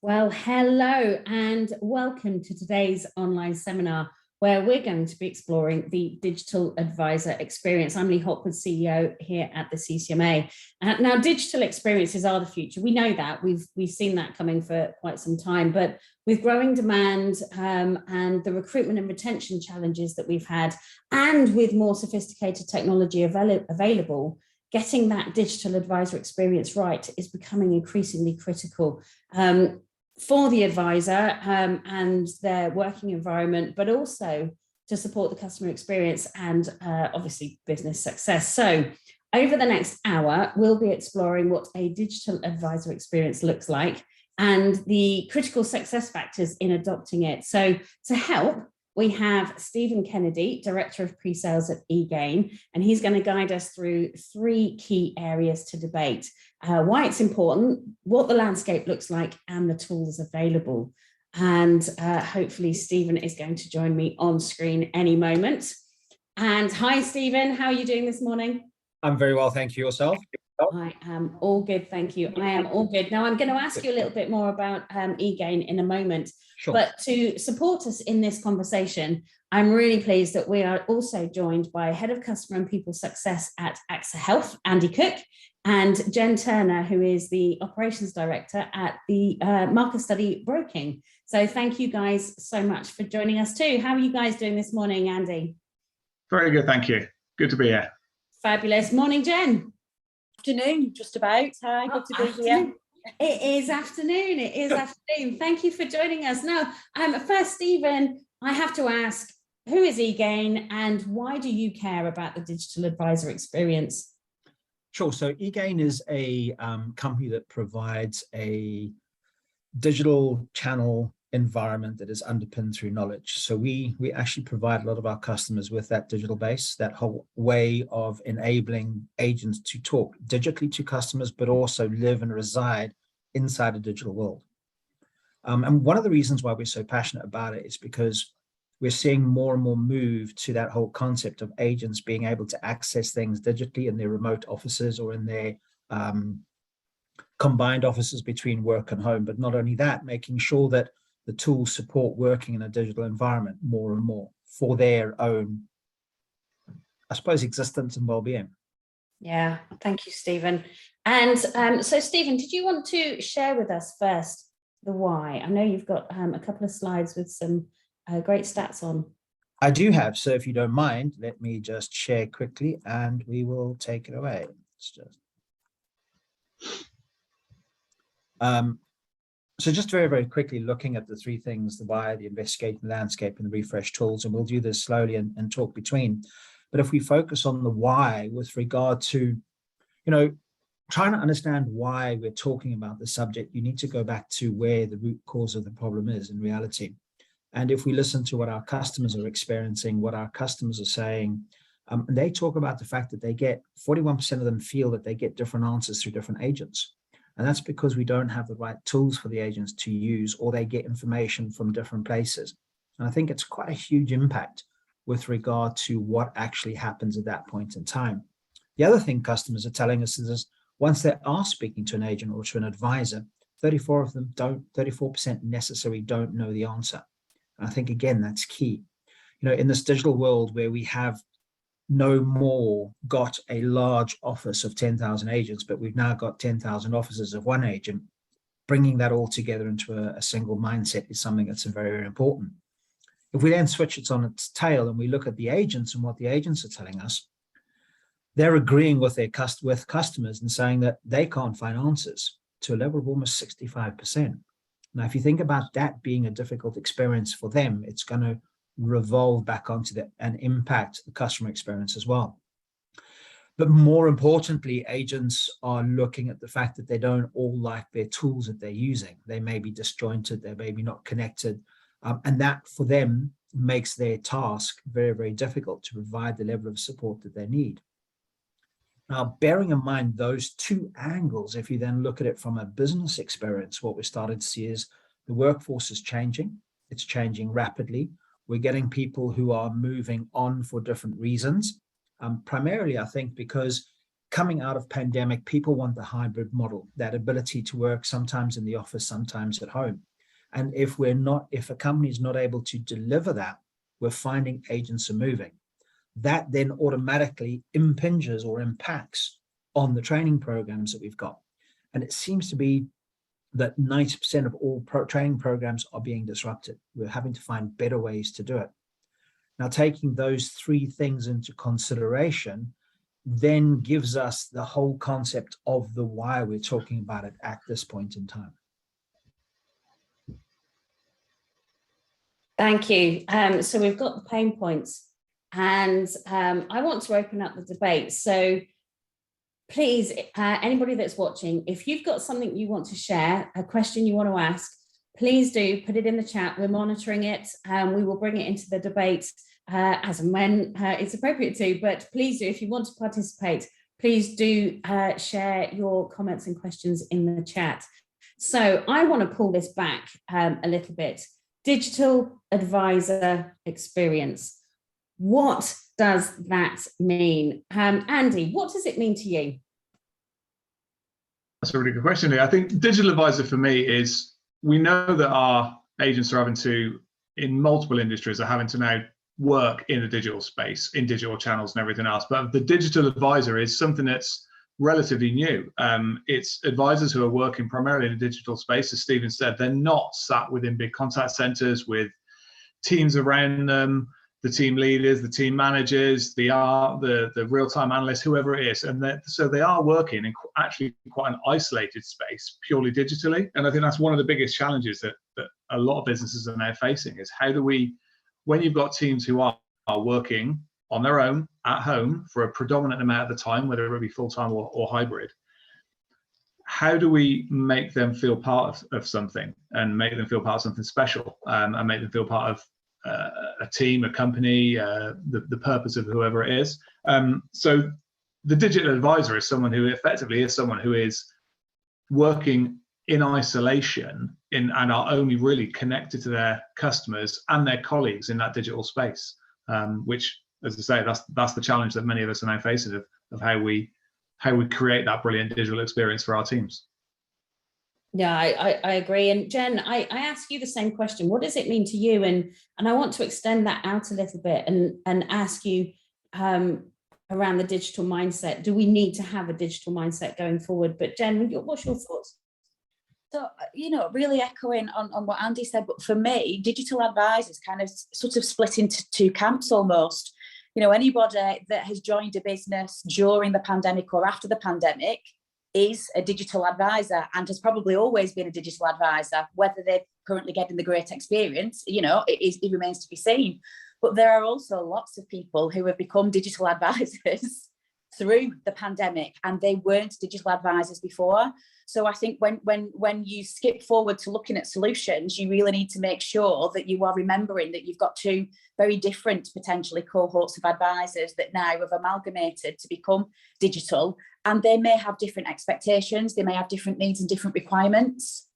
Well, hello and welcome to today's online seminar where we're going to be exploring the digital advisor experience. I'm Lee Hopwood, CEO here at the CCMA. Now, digital experiences are the future. We know that. We've seen that coming for quite some time, but with growing demand and the recruitment and retention challenges that we've had, and with more sophisticated technology available, getting that digital advisor experience right is becoming increasingly critical. For the advisor and their working environment, but also to support the customer experience and obviously business success. So over the next hour, we'll be exploring what a digital advisor experience looks like and the critical success factors in adopting it. So to help, we have Stephen Kennedy, Director of Pre-Sales at eGain, and he's going to guide us through three key areas to debate: why it's important, what the landscape looks like, and the tools available. And hopefully Stephen is going to join me on screen any moment. And hi, Stephen, how are you doing this morning? I'm very well, thank you. Yourself? I am all good, thank you. I am all good. Now, I'm going to ask you a little bit more about eGain in a moment. Sure. But to support us in this conversation, I'm really pleased that we are also joined by Head of Customer and People Success at AXA Health, Andy Cook, and Jen Turner, who is the Operations Director at the Market Study Broking. So thank you guys so much for joining us too. How are you guys doing this morning, Andy? Very good, thank you. Good to be here. Fabulous. Morning, Jen. Afternoon, just about. Hi, good to be here. It is afternoon. It is afternoon. Thank you for joining us. Now, first, Stephen, I have to ask, who is eGain and why do you care about the digital advisor experience? Sure. So eGain is a company that provides a digital channel environment that is underpinned through knowledge. So we actually provide a lot of our customers with that digital base, that whole way of enabling agents to talk digitally to customers, but also live and reside inside a digital world. And one of the reasons why we're so passionate about it is because we're seeing more and more move to that whole concept of agents being able to access things digitally in their remote offices or in their combined offices between work and home. But not only that, making sure that the tools support working in a digital environment more and more for their own, I suppose, existence and well-being. Yeah, thank you, Stephen. And so, Stephen, did you want to share with us first the why? I know you've got a couple of slides with some great stats on. I do have, so if you don't mind, let me just share quickly and we will take it away. It's just... So just very, very quickly looking at the three things: the why, the investigate, the landscape, and the refresh tools, and we'll do this slowly and talk between. But if we focus on the why with regard to, trying to understand why we're talking about the subject, you need to go back to where the root cause of the problem is in reality. And if we listen to what our customers are experiencing, what our customers are saying, they talk about the fact that they get, 41% of them feel that they get different answers through different agents. And that's because we don't have the right tools for the agents to use, or they get information from different places. And I think it's quite a huge impact with regard to what actually happens at that point in time. The other thing customers are telling us is once they are speaking to an agent or to an advisor, 34% necessarily don't know the answer. And I think, again, that's key. In this digital world where we have no more got a large office of 10,000 agents, but we've now got 10,000 offices of one agent, bringing that all together into a single mindset is something that's very, very important. If we then switch it on its tail and we look at the agents and what the agents are telling us, they're agreeing with with customers and saying that they can't find answers to a level of almost 65%. Now, if you think about that being a difficult experience for them, it's going to revolve back onto that and impact the customer experience as well. But more importantly, agents are looking at the fact that they don't all like their tools that they're using. They may be disjointed, they may be not connected, and that for them makes their task very, very difficult to provide the level of support that they need. Now, bearing in mind those two angles, if you then look at it from a business experience, what we're starting to see is the workforce is changing. It's changing rapidly. We're getting people who are moving on for different reasons. Primarily, I think, because coming out of pandemic, people want the hybrid model, that ability to work sometimes in the office, sometimes at home. And if a company is not able to deliver that, we're finding agents are moving. That then automatically impinges or impacts on the training programs that we've got. And it seems to be that 90% of all training programs are being disrupted. We're having to find better ways to do it. Now, taking those three things into consideration then gives us the whole concept of the why we're talking about it at this point in time. Thank you. So we've got the pain points, and I want to open up the debate. So please, anybody that's watching, if you've got something you want to share, a question you want to ask, please do put it in the chat. We're monitoring it, and we will bring it into the debate as and when it's appropriate to. But please do, if you want to participate, please do share your comments and questions in the chat. So I want to pull this back a little bit. Digital advisor experience. What does that mean? Andy, what does it mean to you? That's a really good question. I think digital advisor for me is, we know that our agents are having to, in multiple industries, are having to now work in the digital space, in digital channels and everything else. But the digital advisor is something that's relatively new. It's advisors who are working primarily in the digital space. As Stephen said, they're not sat within big contact centers with teams around them, the team leaders, the team managers, the real-time analysts, whoever it is. And so they are working in actually quite an isolated space, purely digitally. And I think that's one of the biggest challenges that a lot of businesses are now facing, is how do we, when you've got teams who are working on their own at home for a predominant amount of the time, whether it be full-time or hybrid, how do we make them feel part of something, and make them feel part of something special, and make them feel part of a team, a company, the purpose of whoever it is. So the digital advisor is someone who effectively is someone who is working in isolation and are only really connected to their customers and their colleagues in that digital space, which, as I say, that's the challenge that many of us are now facing, of how we create that brilliant digital experience for our teams. Yeah, I agree. And Jen, I ask you the same question. What does it mean to you? And I want to extend that out a little bit and ask you around the digital mindset. Do we need to have a digital mindset going forward? But Jen, what's your thoughts? So, really echoing on what Andy said, but for me, digital advisors kind of sort of split into two camps almost. Anybody that has joined a business during the pandemic or after the pandemic is a digital advisor, and has probably always been a digital advisor. Whether they're currently getting the great experience, it remains to be seen. But there are also lots of people who have become digital advisors through the pandemic, and they weren't digital advisors before. So I think when you skip forward to looking at solutions, you really need to make sure that you are remembering that you've got two very different, potentially, cohorts of advisors that now have amalgamated to become digital, and they may have different expectations, they may have different needs and different requirements.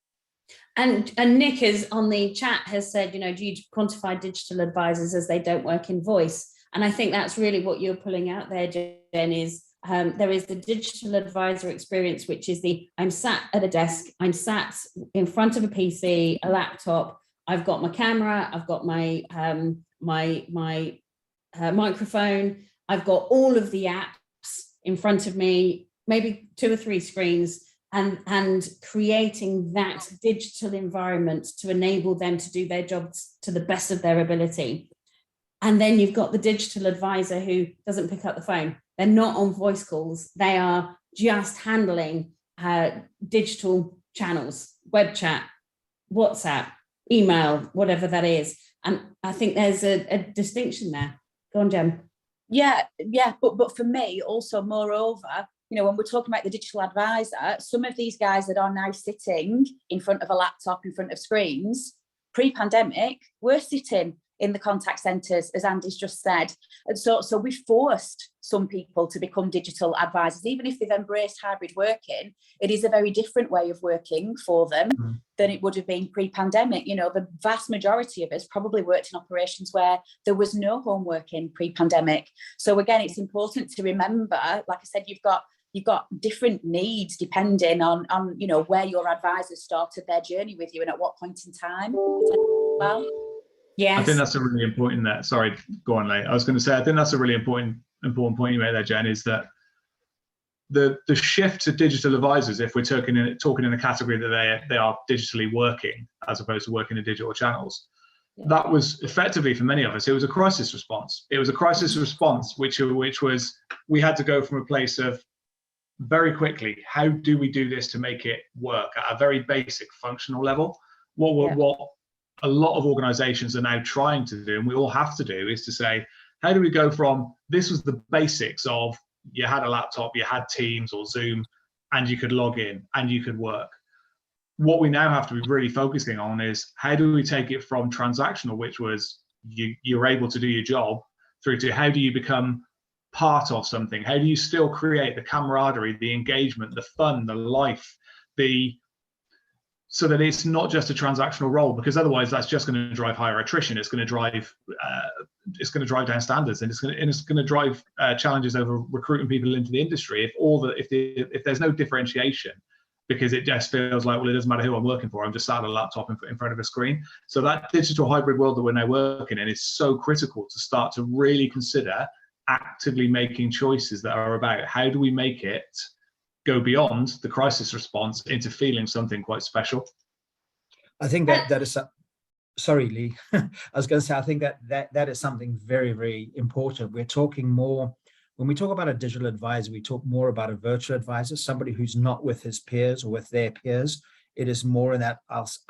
And Nick is on the chat has said, do you quantify digital advisors as they don't work in voice? And I think that's really what you're pulling out there, Jen, is there is the digital advisor experience, which is I'm sat at a desk, I'm sat in front of a PC, a laptop, I've got my camera, I've got my microphone, I've got all of the apps in front of me, maybe 2 or 3 screens, and creating that digital environment to enable them to do their jobs to the best of their ability. And then you've got the digital advisor who doesn't pick up the phone. They're not on voice calls. They are just handling digital channels, web chat, WhatsApp, email, whatever that is. And I think there's a distinction there. Go on, Jen. Yeah. But for me, also, moreover, when we're talking about the digital advisor, some of these guys that are now sitting in front of a laptop, in front of screens, pre-pandemic, were sitting in the contact centres, as Andy's just said. And so we've forced some people to become digital advisors. Even if they've embraced hybrid working, it is a very different way of working for them than it would have been pre-pandemic. The vast majority of us probably worked in operations where there was no home working pre-pandemic. So again, it's important to remember, like I said, you've got you've got different needs depending on you know, where your advisors started their journey with you and at what point in time. Well, Yes. I think that's a really important that. Sorry, go on, Leigh. I was going to say, I think that's a really important point you made there, Jen, is that the shift to digital advisors, if we're talking in a category that they are digitally working as opposed to working in digital channels, that was effectively, for many of us, it was a crisis response. It was a crisis response, which was, we had to go from a place of very quickly, how do we do this to make it work at a very basic functional level? What a lot of organizations are now trying to do, and we all have to do, is to say, how do we go from, this was the basics of, you had a laptop, you had Teams or Zoom, and you could log in and you could work. What we now have to be really focusing on is, how do we take it from transactional, which was you're able to do your job, through to how do you become part of something? How do you still create the camaraderie, the engagement, the fun, the life, so that it's not just a transactional role, because otherwise that's just going to drive higher attrition. It's going to drive down standards, and it's going to drive challenges over recruiting people into the industry. If there's no differentiation, because it just feels like, well, it doesn't matter who I'm working for, I'm just sat at a laptop in front of a screen. So that digital hybrid world that we're now working in is so critical to start to really consider actively making choices that are about, how do we make it go beyond the crisis response into feeling something quite special. I think that is, sorry, Leigh, I was going to say, I think that is something very, very important. We're talking more, when we talk about a digital advisor, we talk more about a virtual advisor, somebody who's not with his peers or with their peers. It is more in that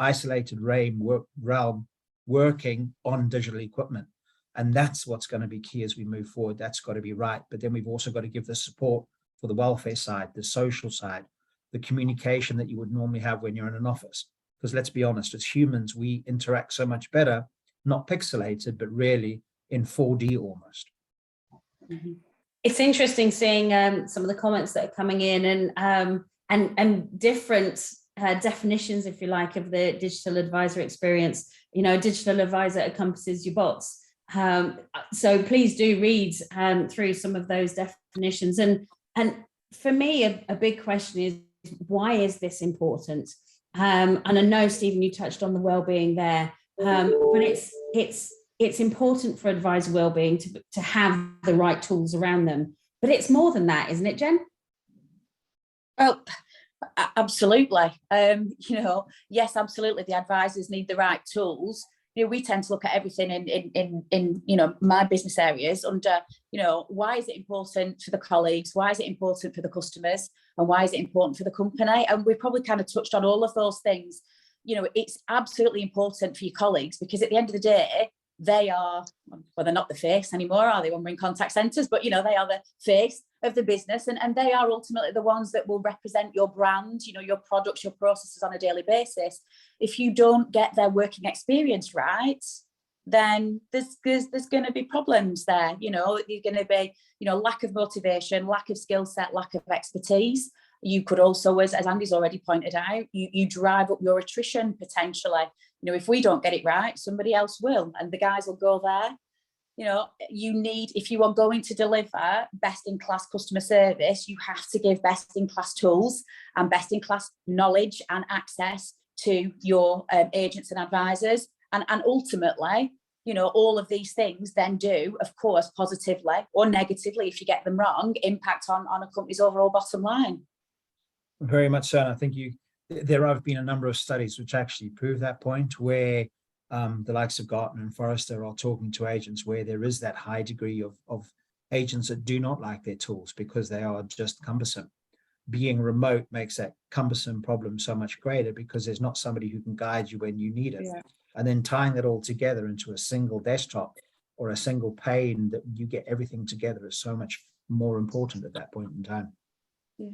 isolated realm working on digital equipment. And that's what's going to be key as we move forward. That's got to be right. But then we've also got to give the support for the welfare side, the social side, the communication that you would normally have when you're in an office. Because let's be honest, as humans, we interact so much better, not pixelated, but really in 4D almost. Mm-hmm. It's interesting seeing some of the comments that are coming in, and different definitions, if you like, of the digital advisor experience. You know, a digital advisor encompasses your bots. So please do read through some of those definitions. And for me, a big question is, why is this important? And I know, Stephen, you touched on the well-being there, but it's important for advisor well-being to have the right tools around them. But it's more than that, isn't it, Jen? Well, absolutely. You know, yes, absolutely. The advisors need the right tools. You know, we tend to look at everything in you know, my business areas under, you know, why is it important for the colleagues? Why is it important for the customers? And why is it important for the company? And we probably kind of touched on all of those things. You know, it's absolutely important for your colleagues, because at the end of the day, they are, well, they're not the face anymore, are they, when we're in contact centres? But, you know, they are the face of the business, and they are ultimately the ones that will represent your brand, you know, your products, your processes on a daily basis. If you don't get their working experience right, then there's going to be problems there. You know, there's going to be, you know, lack of motivation, lack of skill set, lack of expertise. You could also, as Andy's already pointed out, you drive up your attrition potentially. You know, if we don't get it right, somebody else will, and the guys will go there. You know, you need, if you are going to deliver best-in-class customer service, you have to give best-in-class tools and best-in-class knowledge and access to your agents and advisors. And ultimately, you know, all of these things then do, of course, positively or negatively, if you get them wrong, impact on a company's overall bottom line. Very much so. And I think there have been a number of studies which actually prove that point, where the likes of Gartner and Forrester are talking to agents where there is that high degree of agents that do not like their tools because they are just cumbersome. Being remote makes that cumbersome problem so much greater, because there's not somebody who can guide you when you need it. Yeah. And then tying that all together into a single desktop or a single pane that you get everything together is so much more important at that point in time. Yeah.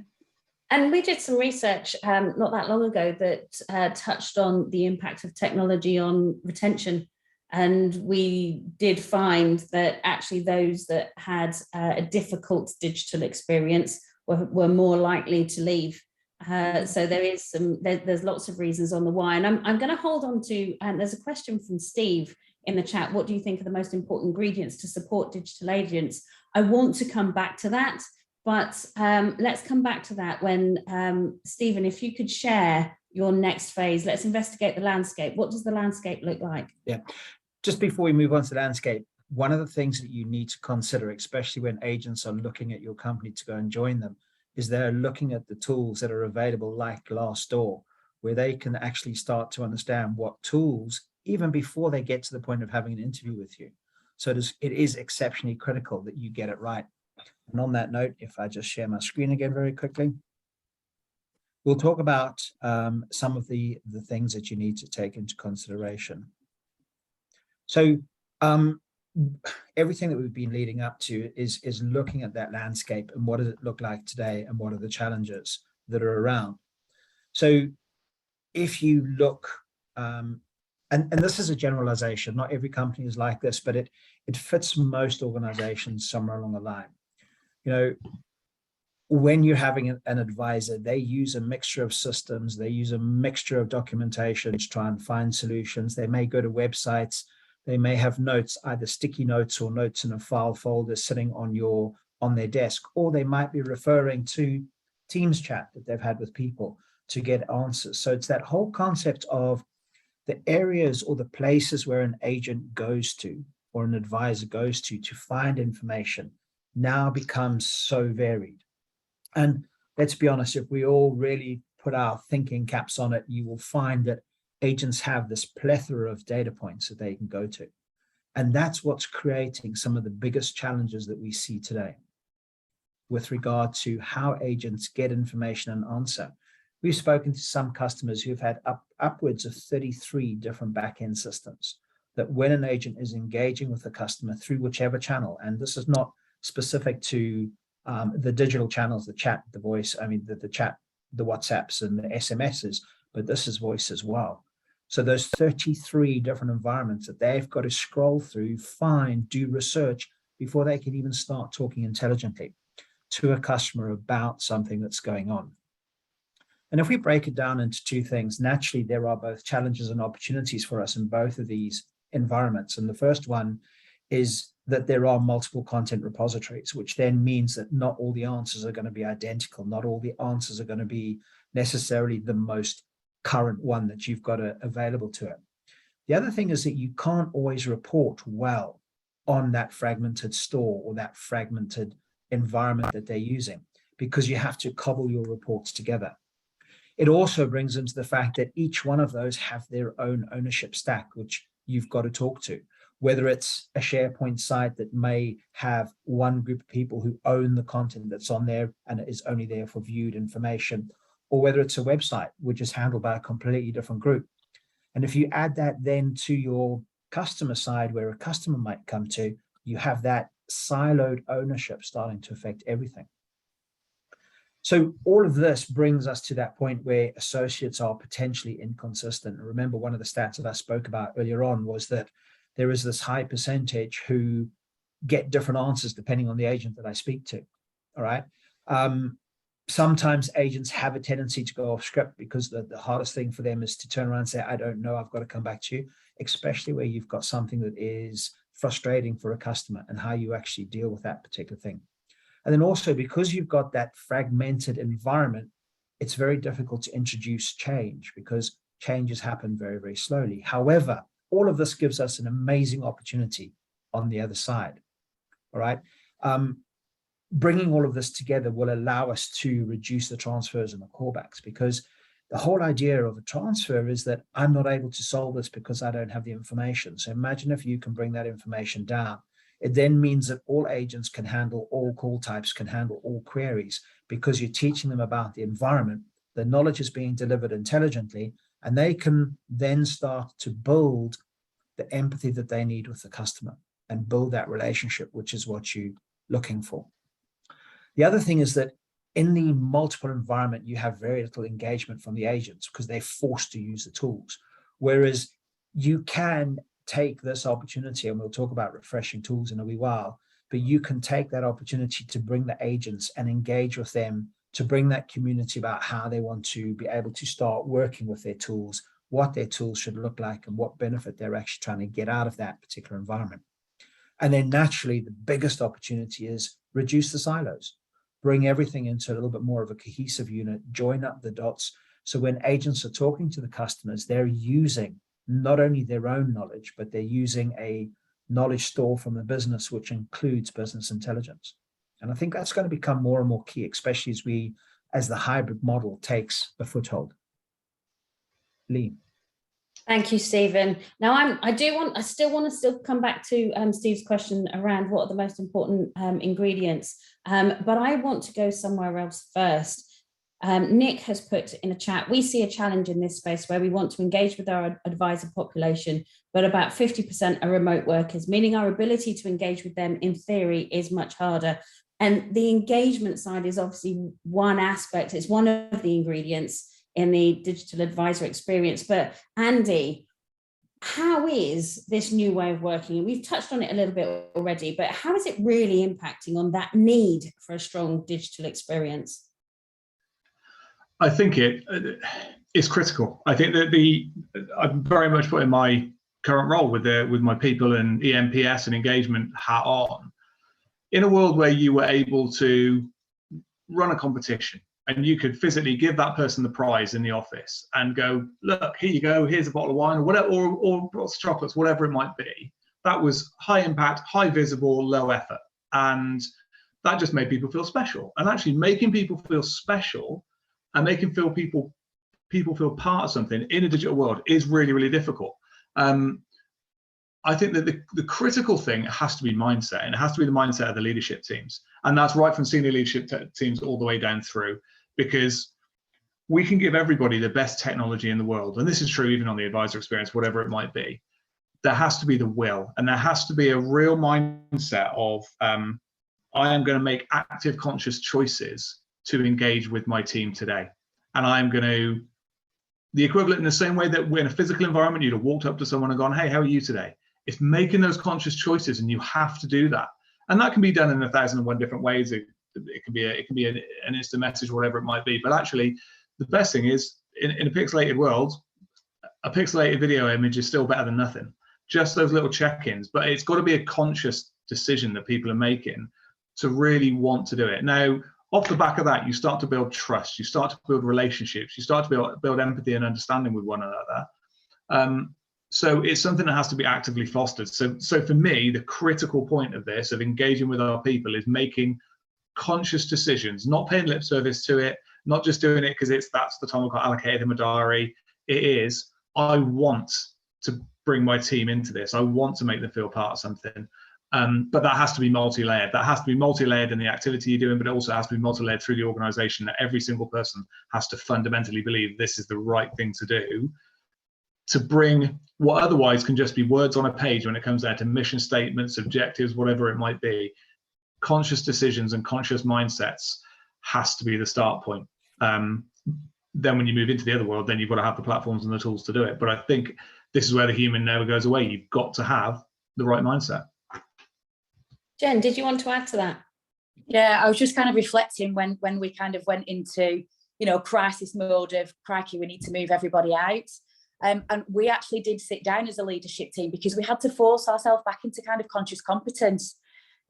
And we did some research not that long ago that touched on the impact of technology on retention. And we did find that actually those that had a difficult digital experience were more likely to leave. So there's lots of reasons on the why. And I'm going to hold on to, there's a question from Steve in the chat. What do you think are the most important ingredients to support digital agents? I want to come back to that. But let's come back to that when, Stephen, if you could share your next phase, let's investigate the landscape. What does the landscape look like? Yeah, just before we move on to the landscape, one of the things that you need to consider, especially when agents are looking at your company to go and join them, is they're looking at the tools that are available like Glassdoor, where they can actually start to understand what tools, even before they get to the point of having an interview with you. So it is exceptionally critical that you get it right. And on that note, if I just share my screen again very quickly, we'll talk about some of the things that you need to take into consideration. So everything that we've been leading up to is looking at that landscape and what does it look like today and what are the challenges that are around. So if you look, and this is a generalization, not every company is like this, but it fits most organizations somewhere along the line. You know, when you're having an advisor, they use a mixture of systems, they use a mixture of documentation to try and find solutions. They may go to websites, they may have notes, either sticky notes or notes in a file folder sitting on their desk, or they might be referring to Teams chat that they've had with people to get answers. So it's that whole concept of the areas or the places where an agent goes to or an advisor goes to find information now becomes so varied. And let's be honest, if we all really put our thinking caps on it, you will find that agents have this plethora of data points that they can go to. And that's what's creating some of the biggest challenges that we see today with regard to how agents get information and answer. We've spoken to some customers who've had upwards of 33 different back-end systems that when an agent is engaging with the customer through whichever channel, and this is not specific to the digital channels, the chat, the voice, I mean, the chat, the WhatsApps and the SMSs, but this is voice as well. So those 33 different environments that they've got to scroll through, find, do research before they can even start talking intelligently to a customer about something that's going on. And if we break it down into two things, naturally, there are both challenges and opportunities for us in both of these environments. And the first one is that there are multiple content repositories, which then means that not all the answers are going to be identical. Not all the answers are going to be necessarily the most current one that you've got available to it. The other thing is that you can't always report well on that fragmented store or that fragmented environment that they're using, because you have to cobble your reports together. It also brings into the fact that each one of those have their own ownership stack, which you've got to talk to, whether it's a SharePoint site that may have one group of people who own the content that's on there and it is only there for viewed information, or whether it's a website which is handled by a completely different group. And if you add that then to your customer side, where a customer might come to, you have that siloed ownership starting to affect everything. So all of this brings us to that point where associates are potentially inconsistent. And remember, one of the stats that I spoke about earlier on was that there is this high percentage who get different answers depending on the agent that I speak to. All right. Sometimes agents have a tendency to go off script because the hardest thing for them is to turn around and say, I don't know, I've got to come back to you, especially where you've got something that is frustrating for a customer and how you actually deal with that particular thing. And then also, because you've got that fragmented environment, it's very difficult to introduce change because changes happen very, very slowly. However, all of this gives us an amazing opportunity on the other side. All right. Bringing all of this together will allow us to reduce the transfers and the callbacks, because the whole idea of a transfer is that I'm not able to solve this because I don't have the information. So imagine if you can bring that information down. It then means that all agents can handle all call types, can handle all queries, because you're teaching them about the environment. The knowledge is being delivered intelligently, and they can then start to build the empathy that they need with the customer and build that relationship, which is what you're looking for. The other thing is that in the multiple environment, you have very little engagement from the agents because they're forced to use the tools. Whereas you can take this opportunity, and we'll talk about refreshing tools in a wee while, but you can take that opportunity to bring the agents and engage with them, to bring that community about how they want to be able to start working with their tools, what their tools should look like, and what benefit they're actually trying to get out of that particular environment. And then naturally, the biggest opportunity is reduce the silos. bring everything into a little bit more of a cohesive unit, join up the dots. So when agents are talking to the customers, they're using not only their own knowledge, but they're using a knowledge store from the business, which includes business intelligence. And I think that's going to become more and more key, especially as the hybrid model takes a foothold. Lee. Thank you, Stephen. Now, I still want to come back to Steve's question around what are the most important ingredients, but I want to go somewhere else first. Nick has put in a chat, we see a challenge in this space where we want to engage with our advisor population, but about 50% are remote workers, meaning our ability to engage with them in theory is much harder. And the engagement side is obviously one aspect, it's one of the ingredients in the digital advisor experience. But Andy, how is this new way of working? We've touched on it a little bit already, but how is it really impacting on that need for a strong digital experience? I think it's critical. I think that I'm very much putting my current role with my people and EMPS and engagement hat on. In a world where you were able to run a competition and you could physically give that person the prize in the office and go, look, here you go, here's a bottle of wine or whatever, or chocolates, whatever it might be. That was high impact, high visible, low effort. And that just made people feel special. And actually making people feel special and making people feel part of something in a digital world is really, really difficult. I think that the critical thing has to be mindset, and it has to be the mindset of the leadership teams. And that's right from senior leadership teams all the way down through, because we can give everybody the best technology in the world. And this is true even on the advisor experience, whatever it might be. There has to be the will, and there has to be a real mindset of, I am going to make active, conscious choices to engage with my team today. And I'm going to, the equivalent in the same way that we're in a physical environment, you'd have walked up to someone and gone, hey, how are you today? It's making those conscious choices, and you have to do that. And that can be done in 1,001 different ways. It can be an instant message, whatever it might be. But actually, the best thing is, in a pixelated world, a pixelated video image is still better than nothing. Just those little check-ins. But it's got to be a conscious decision that people are making to really want to do it. Now, off the back of that, you start to build trust, you start to build relationships, you start to build empathy and understanding with one another. So it's something that has to be actively fostered. So for me, the critical point of this, of engaging with our people, is making conscious decisions, not paying lip service to it, not just doing it because that's the time I've got allocated in my diary. It is, I want to bring my team into this. I want to make them feel part of something. But that has to be multi-layered. That has to be multi-layered in the activity you're doing, but it also has to be multi-layered through the organization, that every single person has to fundamentally believe this is the right thing to do, to bring what otherwise can just be words on a page when it comes down to mission statements, objectives, whatever it might be. Conscious decisions and conscious mindsets has to be the start point. Then when you move into the other world, then you've got to have the platforms and the tools to do it. But I think this is where the human never goes away. You've got to have the right mindset. Jen, did you want to add to that? Yeah, I was just kind of reflecting when we kind of went into, crisis mode of, crikey, we need to move everybody out. And we actually did sit down as a leadership team, because we had to force ourselves back into kind of conscious competence.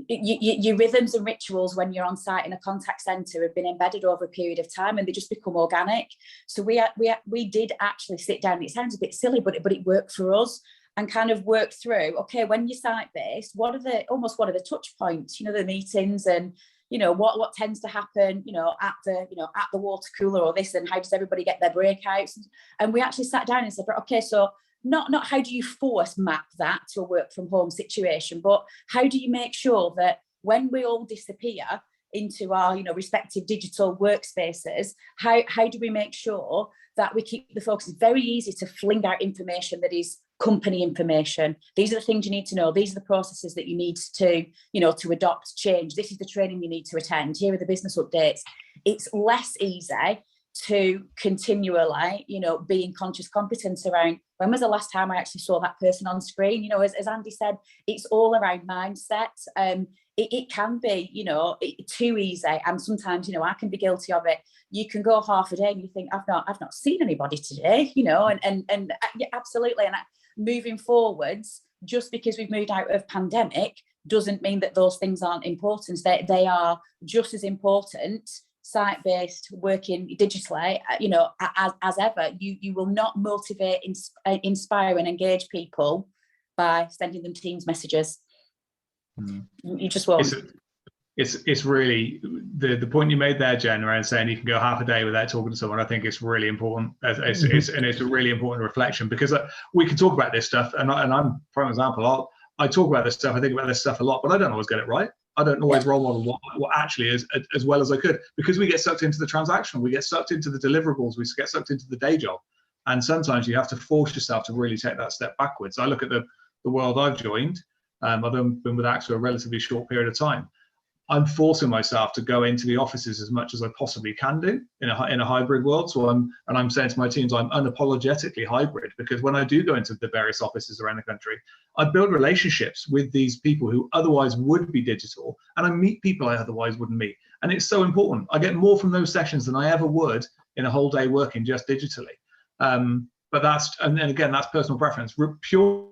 Your rhythms and rituals when you're on site in a contact centre have been embedded over a period of time, and they just become organic. So we did actually sit down. It sounds a bit silly, but it worked for us, and kind of work through, okay, when you're site-based, what are the touch points, the meetings, and what tends to happen, at the water cooler or this, and how does everybody get their breakouts? And we actually sat down and said, okay, so not how do you force map that to a work from home situation, but how do you make sure that when we all disappear into our respective digital workspaces, how do we make sure that we keep the focus? It's very easy to fling out information that is company information. These are the things you need to know. These are the processes that you need to, to adopt, change. This is the training you need to attend. Here are the business updates. It's less easy to continually, be in conscious competence around, when was the last time I actually saw that person on screen? As Andy said, it's all around mindset. It can be, too easy. And sometimes, I can be guilty of it. You can go half a day and you think, I've not seen anybody today, and yeah, absolutely. And moving forwards, just because we've moved out of pandemic doesn't mean that those things aren't important. They are just as important. Site-based, working digitally, as ever. You will not motivate, inspire and engage people by sending them Teams messages. You just won't. It's really the point you made there, Jen, around saying you can go half a day without talking to someone. I think it's really important. It's a really important reflection, because we can talk about this stuff, and I'm, for example, I talk about this stuff, I think about this stuff a lot, but I don't always get it right. I don't always role model what actually is as well as I could, because we get sucked into the transactional, we get sucked into the deliverables, we get sucked into the day job. And sometimes you have to force yourself to really take that step backwards. I look at the world I've joined. I've been with AXA a relatively short period of time. I'm forcing myself to go into the offices as much as I possibly can do in a hybrid world. So I'm saying to my teams, I'm unapologetically hybrid, because when I do go into the various offices around the country, I build relationships with these people who otherwise would be digital, and I meet people I otherwise wouldn't meet. And it's so important. I get more from those sessions than I ever would in a whole day working just digitally. But and again, that's personal preference. Purely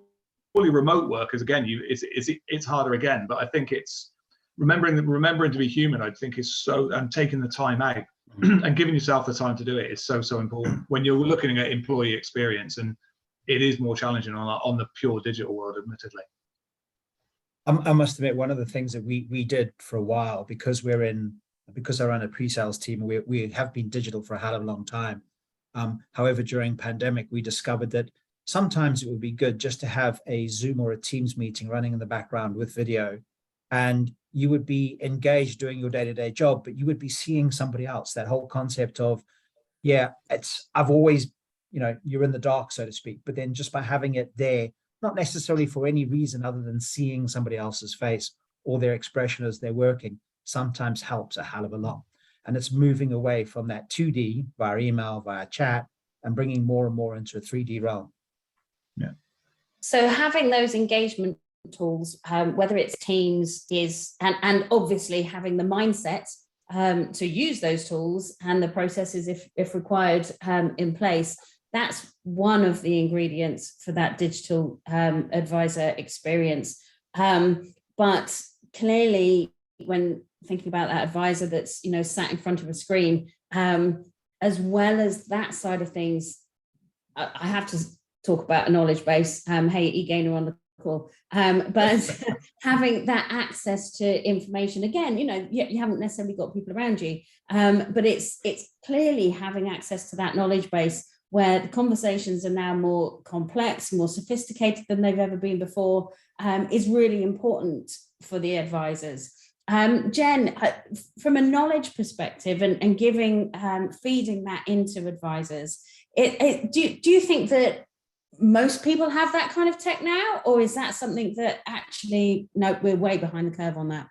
remote work is, again, it's harder again. But I think it's remembering to be human, I think, is so, and taking the time out and giving yourself the time to do it is so important when you're looking at employee experience. And it is more challenging on the pure digital world, admittedly. I must admit, one of the things that we did for a while, because I run a pre-sales team, we have been digital for a hell of a long time. However, during pandemic, we discovered that sometimes it would be good just to have a Zoom or a Teams meeting running in the background with video, and you would be engaged doing your day-to-day job, but you would be seeing somebody else. That whole concept of, I've always, you're in the dark, so to speak, but then just by having it there, not necessarily for any reason other than seeing somebody else's face or their expression as they're working, sometimes helps a hell of a lot. And it's moving away from that 2D via email, via chat, and bringing more and more into a 3D realm. Yeah. So having those engagement tools, whether it's Teams, and obviously having the mindset to use those tools and the processes, if required, in place, that's one of the ingredients for that digital advisor experience. But clearly, when thinking about that advisor that's sat in front of a screen, as well as that side of things, I have to talk about a knowledge base. Hey, eGainer on the call, but having that access to information, again, you haven't necessarily got people around you, but it's clearly having access to that knowledge base where the conversations are now more complex, more sophisticated than they've ever been before, is really important for the advisors. Jen, from a knowledge perspective and giving, feeding that into advisors, do you think that most people have that kind of tech now, or is that something that actually, no, we're way behind the curve on that?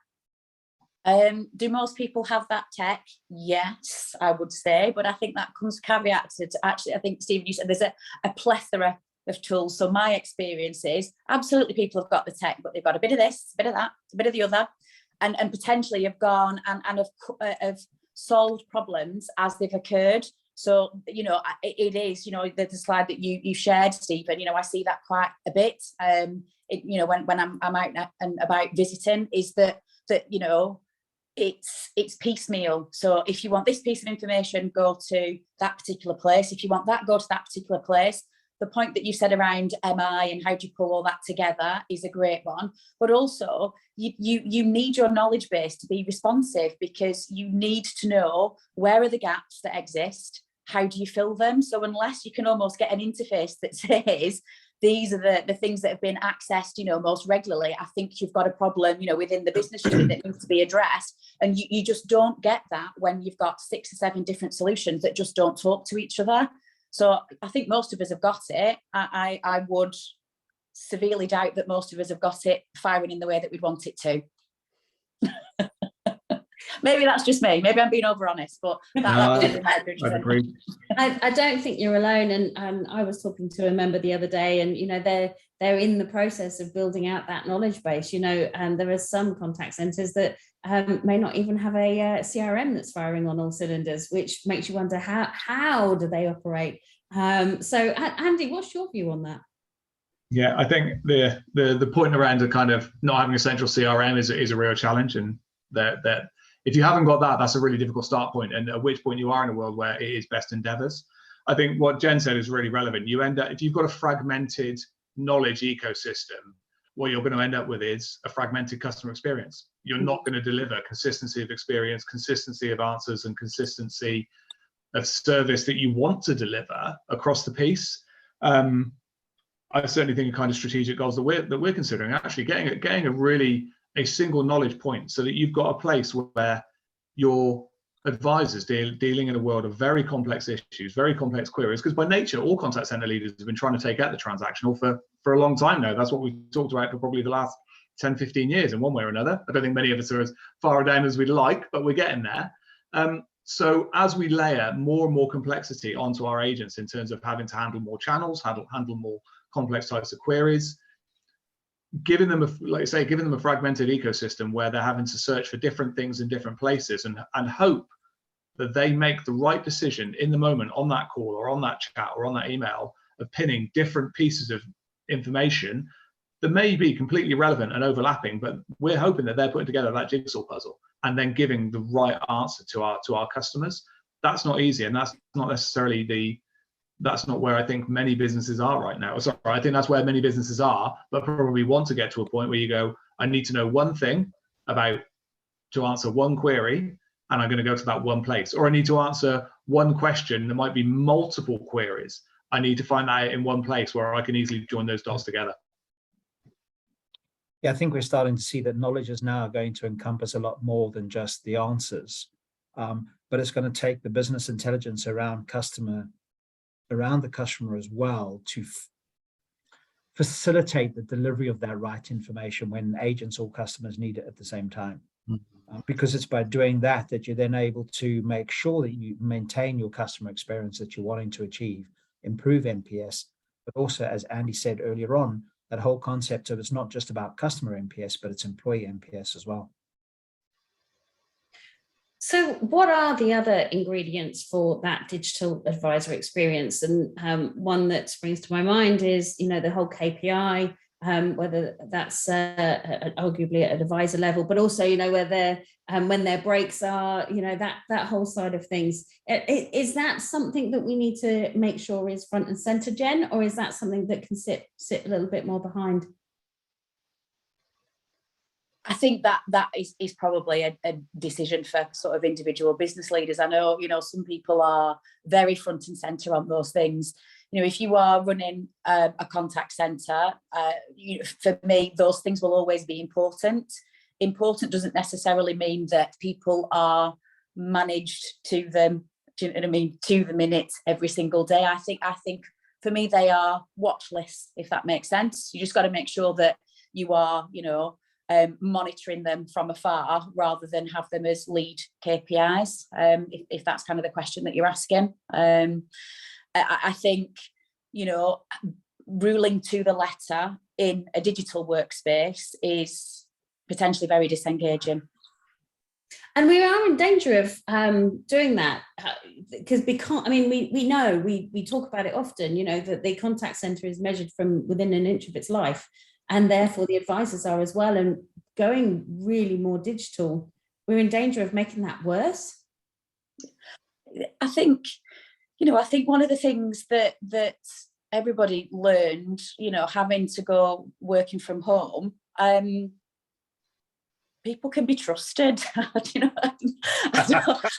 Do most people have that tech? Yes, I would say, but I think that comes caveated to, actually, I think, Stephen, you said there's a plethora of tools. So my experience is absolutely people have got the tech, but they've got a bit of this, a bit of that, a bit of the other, and potentially have gone and have solved problems as they've occurred. So, it is, the slide that you shared, Stephen, I see that quite a bit. When I'm out and about visiting, is that it's piecemeal. So if you want this piece of information, go to that particular place. If you want that, go to that particular place. The point that you said around MI and how do you pull all that together is a great one. But also, you need your knowledge base to be responsive, because you need to know where are the gaps that exist, how do you fill them? So unless you can almost get an interface that says, these are the things that have been accessed, most regularly, I think you've got a problem, within the business unit that needs to be addressed. And you just don't get that when you've got 6 or 7 different solutions that just don't talk to each other. So I think most of us have got it. I would severely doubt that most of us have got it firing in the way that we'd want it to. Maybe that's just me. Maybe I'm being over honest, but I'd agree. I don't think you're alone. And I was talking to a member the other day, and they're in the process of building out that knowledge base. And there are some contact centres that may not even have a CRM that's firing on all cylinders, which makes you wonder how do they operate. So Andy, what's your view on that? Yeah, I think the point around the kind of not having a central CRM is a real challenge, and that if you haven't got that, that's a really difficult start point, and at which point you are in a world where it is best endeavors. I think what Jen said is really relevant. You end up, if you've got a fragmented knowledge ecosystem, what you're going to end up with is a fragmented customer experience. You're not going to deliver consistency of experience, consistency of answers, and consistency of service that you want to deliver across the piece. I certainly think a kind of strategic goals that we're considering, actually getting a single knowledge point, so that you've got a place where your advisors dealing in a world of very complex issues, very complex queries, because by nature, all contact center leaders have been trying to take out the transactional for a long time now. That's what we've talked about for probably the last 10, 15 years in one way or another. I don't think many of us are as far down as we'd like, but we're getting there. So as we layer more and more complexity onto our agents in terms of having to handle more channels, handle more complex types of queries, giving them a fragmented ecosystem where they're having to search for different things in different places, and hope that they make the right decision in the moment on that call or on that chat or on that email of pinning different pieces of information that may be completely relevant and overlapping, but we're hoping that they're putting together that jigsaw puzzle and then giving the right answer to our customers. That's not easy, and that's not necessarily that's not where I think many businesses are right now. Sorry, I think that's where many businesses are, but probably want to get to a point where you go, I need to know one thing to answer one query, and I'm going to go to that one place. Or I need to answer one question. There might be multiple queries. I need to find that in one place where I can easily join those dots together. Yeah, I think we're starting to see that knowledge is now going to encompass a lot more than just the answers, but it's going to take the business intelligence around the customer as well to facilitate the delivery of that right information when agents or customers need it at the same time. Because it's by doing that you're then able to make sure that you maintain your customer experience that you're wanting to achieve, improve NPS, but also, as Andy said earlier on, that whole concept of it's not just about customer NPS, but it's employee NPS as well. So what are the other ingredients for that digital advisor experience? And one that springs to my mind is, the whole KPI, whether that's arguably at an advisor level, but also, whether when their breaks are, that whole side of things. Is that something that we need to make sure is front and center, Jen, or is that something that can sit a little bit more behind? I think that is probably a decision for sort of individual business leaders. I know, some people are very front and center on those things. If you are running a contact center, for me, those things will always be important. Important doesn't necessarily mean that people are managed to them, do you know what I mean, to the minute every single day. I think for me, they are watch lists, if that makes sense. You just got to make sure that you are, monitoring them from afar rather than have them as lead KPIs, if that's kind of the question that you're asking. I think, ruling to the letter in a digital workspace is potentially very disengaging. And we are in danger of doing that because we know, we talk about it often, that the contact center is measured from within an inch of its life, and therefore the advisors are as well. And going really more digital, we're in danger of making that worse. I think one of the things that everybody learned, having to go working from home, people can be trusted. I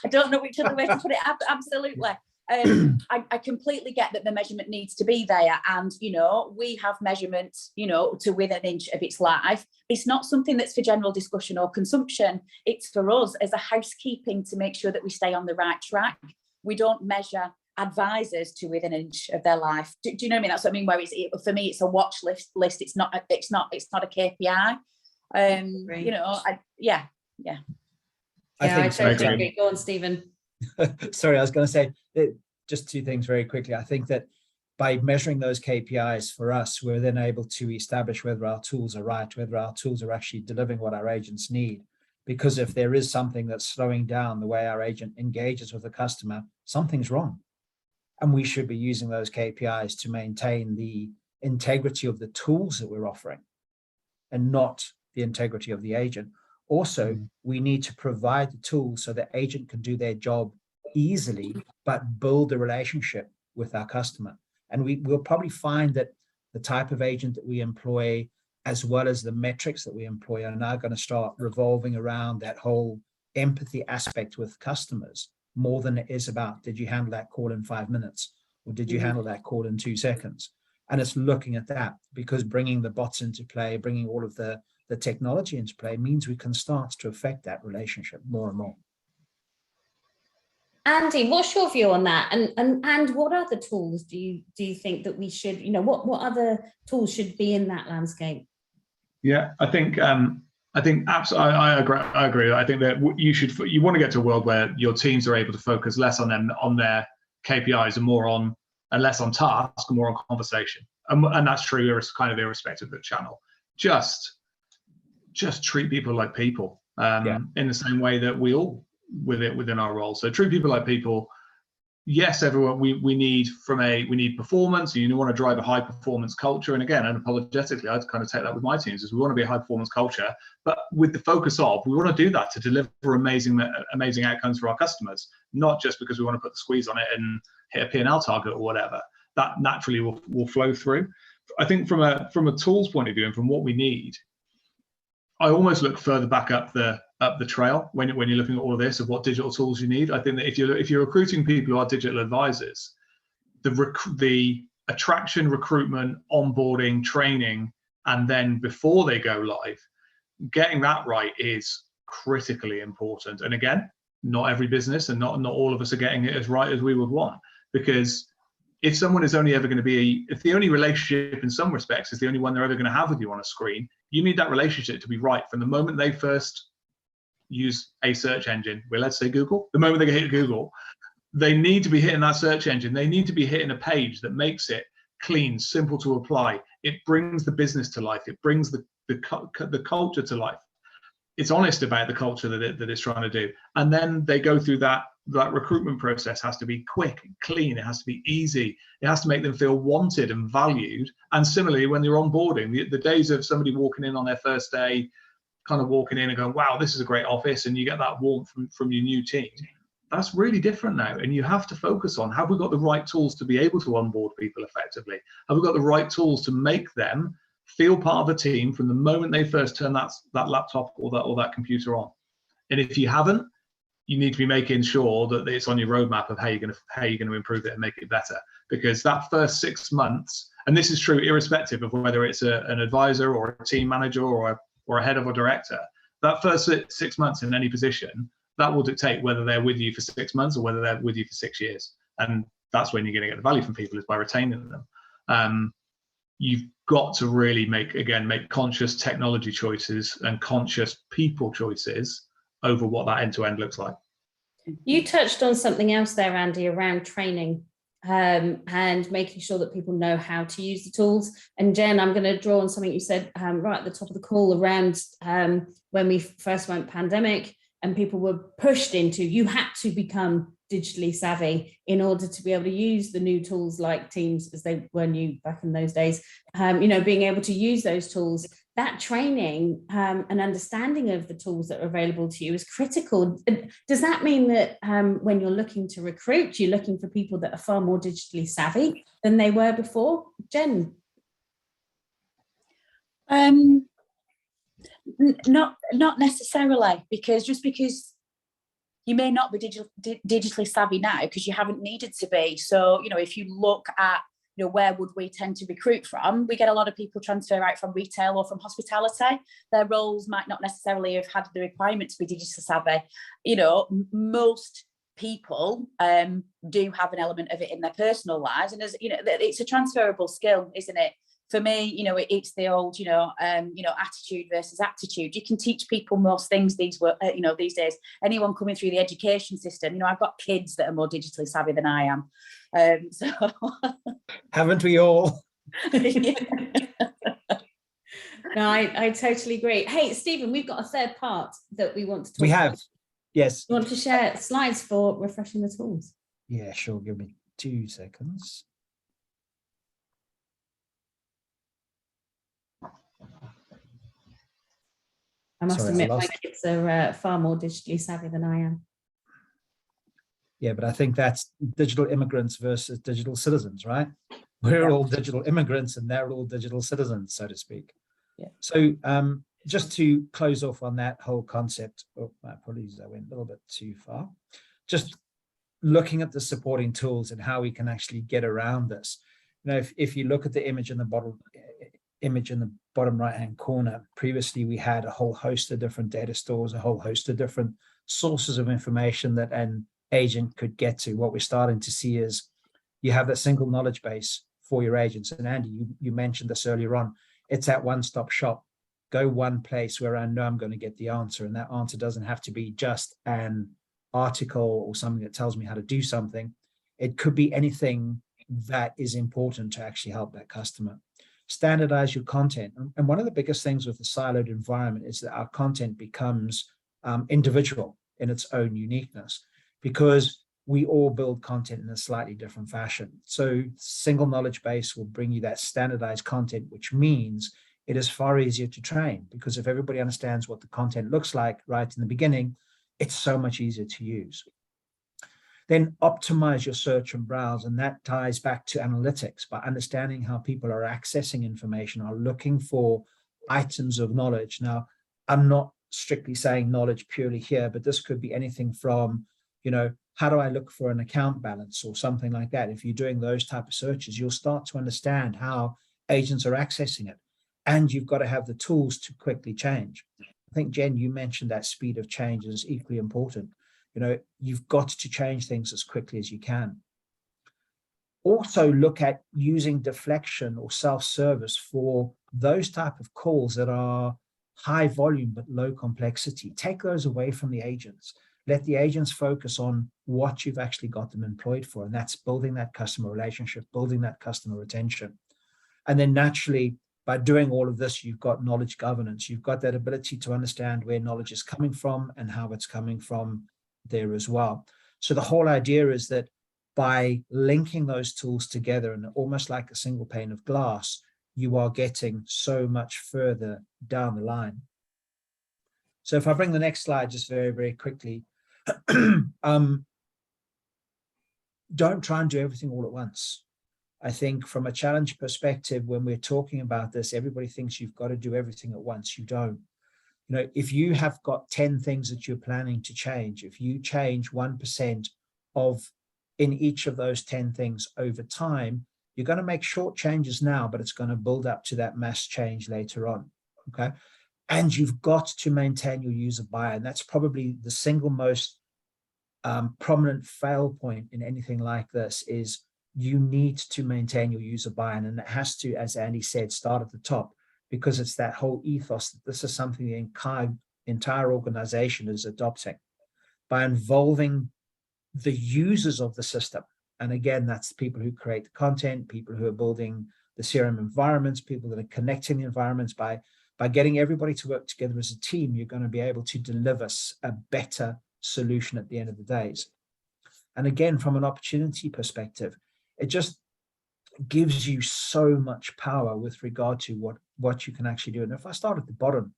don't know which other way to put it. Absolutely. I completely get that the measurement needs to be there, and we have measurements to within an inch of its life. It's not something that's for general discussion or consumption. It's for us as a housekeeping to make sure that we stay on the right track. We don't measure advisors to within an inch of their life. Do you know what I mean? That's what I mean. Where for me, it's a watch list. It's not a KPI. I think agree. Go on, Stephen. Sorry, I was going to say just two things very quickly. I think that by measuring those KPIs for us, we're then able to establish whether our tools are right, whether our tools are actually delivering what our agents need. Because if there is something that's slowing down the way our agent engages with the customer, something's wrong. And we should be using those KPIs to maintain the integrity of the tools that we're offering and not the integrity of the agent. Also, we need to provide the tools so the agent can do their job easily, but build a relationship with our customer. And we'll probably find that the type of agent that we employ, as well as the metrics that we employ, are now going to start revolving around that whole empathy aspect with customers more than it is about, did you handle that call in 5 minutes? Or did you handle that call in 2 seconds? And it's looking at that, because bringing the bots into play, bringing all of the technology into play means we can start to affect that relationship more and more. Andy, what's your view on that? And what other tools do you think that we should, what other tools should be in that landscape? Yeah, I think absolutely, I agree. I think that you want to get to a world where your teams are able to focus less on their KPIs and less on task and more on conversation. And that's true kind of irrespective of the channel. Just treat people like people, in the same way that we all within our role. So treat people like people. Yes, everyone, we need performance. You want to drive a high performance culture. And again, unapologetically, I'd kind of take that with my teams, is we want to be a high performance culture, but with the focus of, we want to do that to deliver amazing outcomes for our customers, not just because we want to put the squeeze on it and hit a P&L target or whatever. That naturally will flow through. I think from a tools point of view and from what we need, I almost look further back up the trail when you're looking at all of this, of what digital tools you need. I think that if you're recruiting people who are digital advisors, the attraction, recruitment, onboarding, training, and then before they go live, getting that right is critically important. And again, not every business and not all of us are getting it as right as we would want, because if someone is only ever going to be, if the only relationship in some respects is the only one they're ever going to have with you on a screen, you need that relationship to be right from the moment they first use a search engine. Well, let's say Google. The moment they hit Google, they need to be hitting that search engine. They need to be hitting a page that makes it clean, simple to apply. It brings the business to life. It brings the culture to life. It's honest about the culture that it's trying to do. And then they go through that recruitment process has to be quick and clean. It has to be easy. It has to make them feel wanted and valued. And similarly, when they're onboarding, the days of somebody walking in on their first day, kind of walking in and going, wow, this is a great office, and you get that warmth from your new team, that's really different now. And you have to focus on, have we got the right tools to be able to onboard people effectively? Have we got the right tools to make them feel part of a team from the moment they first turn that laptop or that computer on? And if you haven't, you need to be making sure that it's on your roadmap of how you're going to improve it and make it better. Because that first 6 months, and this is true irrespective of whether it's an advisor or a team manager or a head of a director, that first 6 months in any position, that will dictate whether they're with you for 6 months or whether they're with you for 6 years. And that's when you're going to get the value from people, is by retaining them. You've got to really make conscious technology choices and conscious people choices over what that end-to-end looks like. You touched on something else there, Andy, around training and making sure that people know how to use the tools. And Jen, I'm going to draw on something you said right at the top of the call around when we first went pandemic and people were pushed into, you had to become digitally savvy in order to be able to use the new tools like Teams, as they were new back in those days. Being able to use those tools, that training and understanding of the tools that are available to you is critical. Does that mean that when you're looking to recruit, you're looking for people that are far more digitally savvy than they were before? Jen? Not necessarily, because just because you may not be digitally savvy now because you haven't needed to be. So, if you look at, where would we tend to recruit from? We get a lot of people transfer out from retail or from hospitality. Their roles might not necessarily have had the requirement to be digitally savvy. Most people do have an element of it in their personal lives, and it's a transferable skill, isn't it? For me, it's the old, attitude versus aptitude. You can teach people most things these days. Anyone coming through the education system, I've got kids that are more digitally savvy than I am. So haven't we all? No, I totally agree. Hey, Stephen, we've got a third part that we want to talk about. We have, yes. You want to share slides for refreshing the tools? Yeah, sure. Give me 2 seconds. I must Sorry, I admit, my lost. kids are far more digitally savvy than I am. Yeah, but I think that's digital immigrants versus digital citizens, right? We're all digital immigrants and they're all digital citizens, so to speak. Yeah. So just to close off on that whole concept, oh, my apologies, I went a little bit too far. Just looking at the supporting tools and how we can actually get around this. You know, if you look at the image in the bottom right-hand corner, previously we had a whole host of different data stores, a whole host of different sources of information that an agent could get to. What we're starting to see is you have that single knowledge base for your agents. And Andy, you mentioned this earlier on. It's that one-stop shop. Go one place where I know I'm going to get the answer. And that answer doesn't have to be just an article or something that tells me how to do something. It could be anything that is important to actually help that customer. Standardize your content. And one of the biggest things with the siloed environment is that our content becomes individual in its own uniqueness, because we all build content in a slightly different fashion. So single knowledge base will bring you that standardized content, which means it is far easier to train, because if everybody understands what the content looks like right in the beginning, it's so much easier to use. Then optimize your search and browse, and that ties back to analytics. By understanding how people are accessing information, are looking for items of knowledge. Now, I'm not strictly saying knowledge purely here, but this could be anything from, you know, how do I look for an account balance or something like that? If you're doing those type of searches, you'll start to understand how agents are accessing it. And you've got to have the tools to quickly change. I think, Jen, you mentioned that speed of change is equally important. You know, you've got to change things as quickly as you can. Also look at using deflection or self-service for those type of calls that are high volume but low complexity. Take those away from the agents. Let the agents focus on what you've actually got them employed for, and that's building that customer relationship, building that customer retention. And then naturally, by doing all of this, you've got knowledge governance. You've got that ability to understand where knowledge is coming from and how it's coming from there as well. So the whole idea is that by linking those tools together and almost like a single pane of glass, you are getting so much further down the line. So if I bring the next slide just very, very quickly, don't try and do everything all at once. I think from a challenge perspective, when we're talking about this, everybody thinks you've got to do everything at once. You don't. You know, if you have got 10 things that you're planning to change, if you change 1% in each of those 10 things over time, you're going to make short changes now, but it's going to build up to that mass change later on. Okay. And you've got to maintain your user buy-in. That's probably the single most prominent fail point in anything like this, is you need to maintain your user buy-in. And it has to, as Andy said, start at the top, because it's that whole ethos that this is something the entire organization is adopting by involving the users of the system. And again, that's the people who create the content, people who are building the CRM environments, people that are connecting the environments. By getting everybody to work together as a team, you're going to be able to deliver a better solution at the end of the days. And again, from an opportunity perspective, it just gives you so much power with regard to what you can actually do. And if I start at the bottom,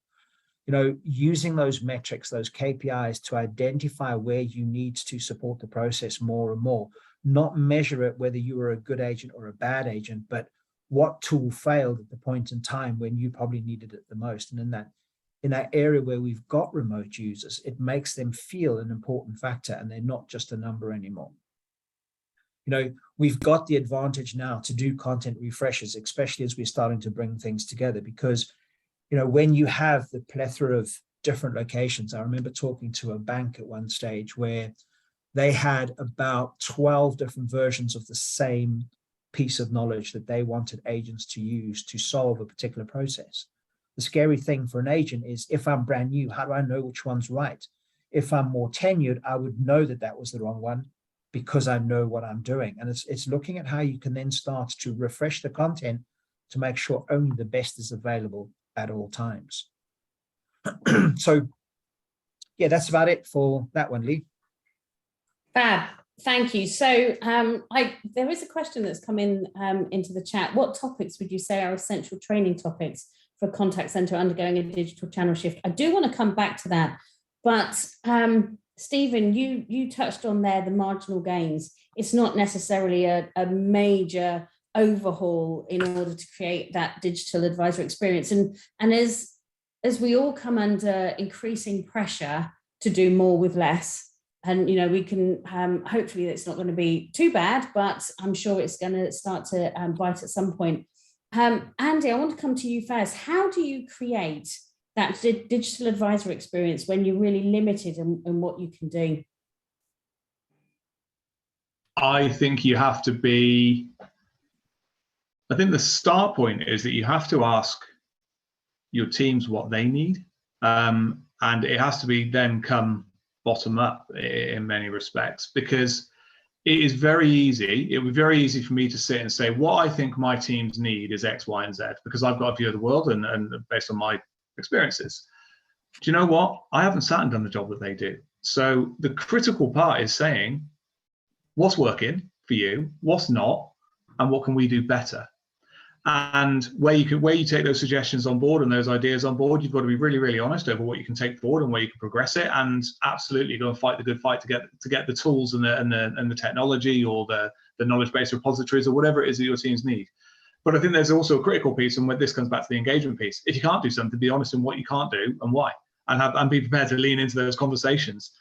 you know, using those metrics, those KPIs to identify where you need to support the process more and more, not measure it whether you were a good agent or a bad agent, but what tool failed at the point in time when you probably needed it the most. And in that area where we've got remote users, it makes them feel an important factor and they're not just a number anymore. You know, we've got the advantage now to do content refreshes, especially as we're starting to bring things together, because, you know, when you have the plethora of different locations, I remember talking to a bank at one stage where they had about 12 different versions of the same piece of knowledge that they wanted agents to use to solve a particular process. The scary thing for an agent is, if I'm brand new, how do I know which one's right? If I'm more tenured, I would know that that was the wrong one because I know what I'm doing. And it's looking at how you can then start to refresh the content to make sure only the best is available at all times. So yeah, that's about it for that one, Lee. Fab. Thank you. So there is a question that's come in into the chat. What topics would you say are essential training topics for a contact center undergoing a digital channel shift. I do want to come back to that, but Stephen, you touched on there the marginal gains. It's not necessarily a major overhaul in order to create that digital advisor experience. And as we all come under increasing pressure to do more with less, and we can hopefully it's not going to be too bad, but I'm sure it's going to start to bite at some point. Andy, I want to come to you first. How do you create that digital advisor experience when you're really limited in what you can do? I think the start point is that you have to ask your teams what they need. And it has to be then come bottom up in many respects, because it would be very easy for me to sit and say, what I think my teams need is X, Y, and Z, because I've got a view of the world and based on my experiences. Do you know what? I haven't sat and done the job that they do. So the critical part is saying, what's working for you, what's not, and what can we do better? And where you take those suggestions on board and those ideas on board, you've got to be really, really honest over what you can take forward and where you can progress it, and absolutely go and fight the good fight to get the tools and the technology or the knowledge-based repositories or whatever it is that your teams need. But I think there's also a critical piece, and when this comes back to the engagement piece, if you can't do something, be honest in what you can't do and why, and be prepared to lean into those conversations.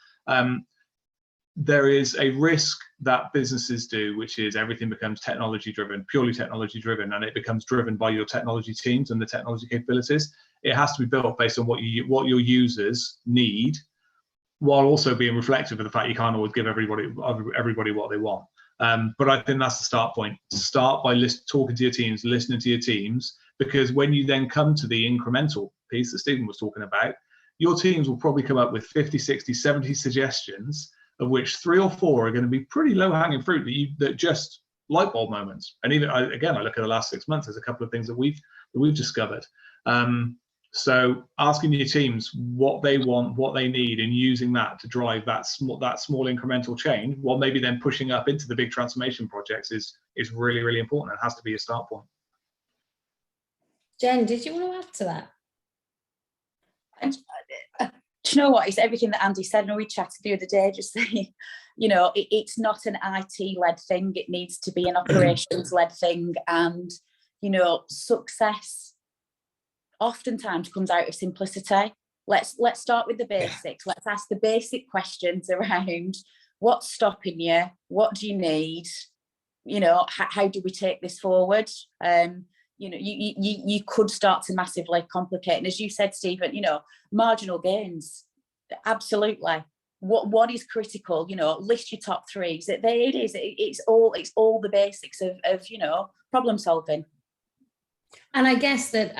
There is a risk that businesses do, which is everything becomes technology driven, purely technology driven, and it becomes driven by your technology teams and the technology capabilities. It has to be built based on what your users need, while also being reflective of the fact you can't always give everybody what they want. But I think that's the start point. Start by talking to your teams, listening to your teams, because when you then come to the incremental piece that Stephen was talking about, your teams will probably come up with 50, 60, 70 suggestions, of which 3 or 4 are going to be pretty low-hanging fruit that just light bulb moments. And even I look at the last 6 months, there's a couple of things that we've discovered. So asking your teams what they want, what they need, and using that to drive that small incremental change, while maybe then pushing up into the big transformation projects is really, really important. It has to be a start point. Jen, did you want to add to that? Do you know what? It's everything that Andy said. I know we chatted the other day, just saying, it's not an IT-led thing. It needs to be an operations-led thing. And, success oftentimes comes out of simplicity. Let's start with the basics. Let's ask the basic questions around what's stopping you, what do you need, how do we take this forward? You could start to massively complicate. And as you said, Stephen, marginal gains, absolutely. What is critical? List your top 3s. It's all the basics of problem solving. And I guess that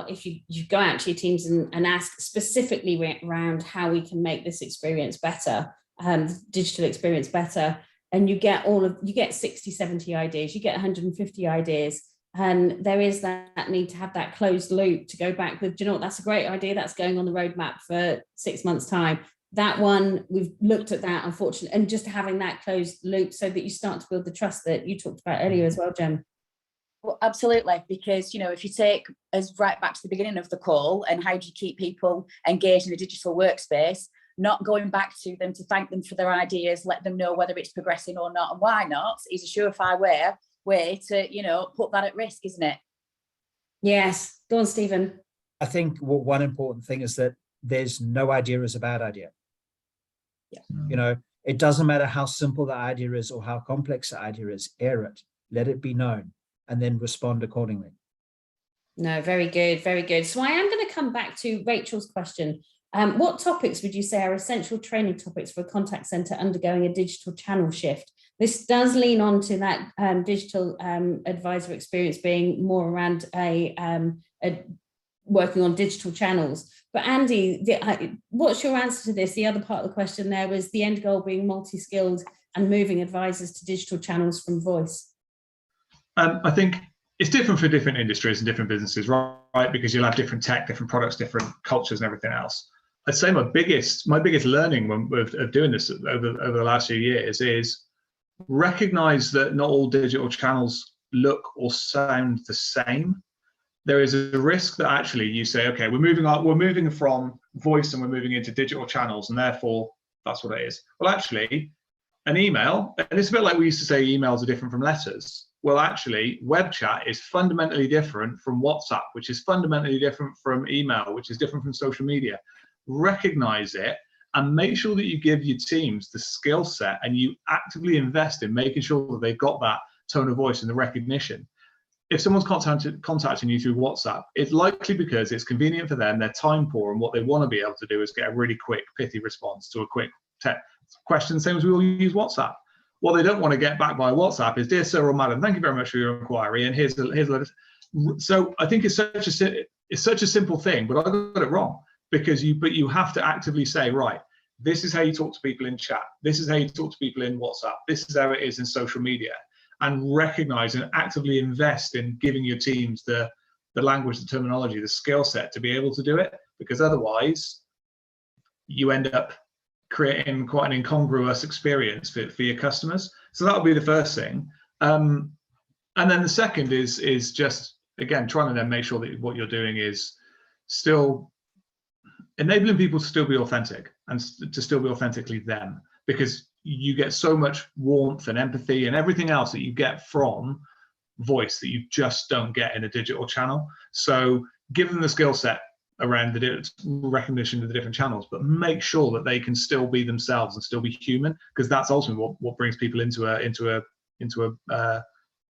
if you go out to your teams and ask specifically around how we can make this experience better, digital experience better, and you get 60, 70 ideas, you get 150 ideas, and there is that need to have that closed loop to go back with, that's a great idea, that's going on the roadmap for 6 months' time. That one, we've looked at that, unfortunately, and just having that closed loop so that you start to build the trust that you talked about earlier as well, Jen. Well, absolutely, because, if you take us right back to the beginning of the call, and how do you keep people engaged in a digital workspace, not going back to them to thank them for their ideas, let them know whether it's progressing or not and why not, is a surefire way to, put that at risk, isn't it? Yes. Go on, Stephen. I think one important thing is that there's no idea is a bad idea. Yeah. It doesn't matter how simple the idea is or how complex the idea is, air it, let it be known, and then respond accordingly. No, very good, very good. So I am going to come back to Rachel's question. What topics would you say are essential training topics for a contact centre undergoing a digital channel shift? This does lean on to that digital advisor experience being more around working on digital channels. But Andy, what's your answer to this? The other part of the question there was the end goal being multi-skilled and moving advisors to digital channels from voice. I think it's different for different industries and different businesses, right? Because you'll have different tech, different products, different cultures and everything else. I'd say my biggest learning of doing this over the last few years is recognize that not all digital channels look or sound the same. there is a risk that actually you say, okay, we're moving from voice and we're moving into digital channels, and therefore that's what it is. Well, actually, an email, and it's a bit like we used to say emails are different from letters. Well, actually, web chat is fundamentally different from WhatsApp, which is fundamentally different from email, which is different from social media. Recognize it and make sure that you give your teams the skill set and you actively invest in making sure that they've got that tone of voice and the recognition. If someone's contacting you through WhatsApp, it's likely because it's convenient for them, they're time poor, and what they want to be able to do is get a really quick, pithy response to a quick question, same as we all use WhatsApp. What they don't want to get back by WhatsApp is, dear sir or madam, thank you very much for your inquiry, and here's the. So I think it's such a simple thing, but I got it wrong, because you have to actively say, right, this is how you talk to people in chat, this is how you talk to people in WhatsApp, this is how it is in social media, and recognize and actively invest in giving your teams the language, the terminology, the skill set to be able to do it, because otherwise you end up creating quite an incongruous experience for your customers. So that would be the first thing. And then the second is just, again, trying to then make sure that what you're doing is still enabling people to still be authentic and to still be authentically them, because you get so much warmth and empathy and everything else that you get from voice that you just don't get in a digital channel. So give them the skill set around the recognition of the different channels, but make sure that they can still be themselves and still be human, because that's ultimately what brings people into a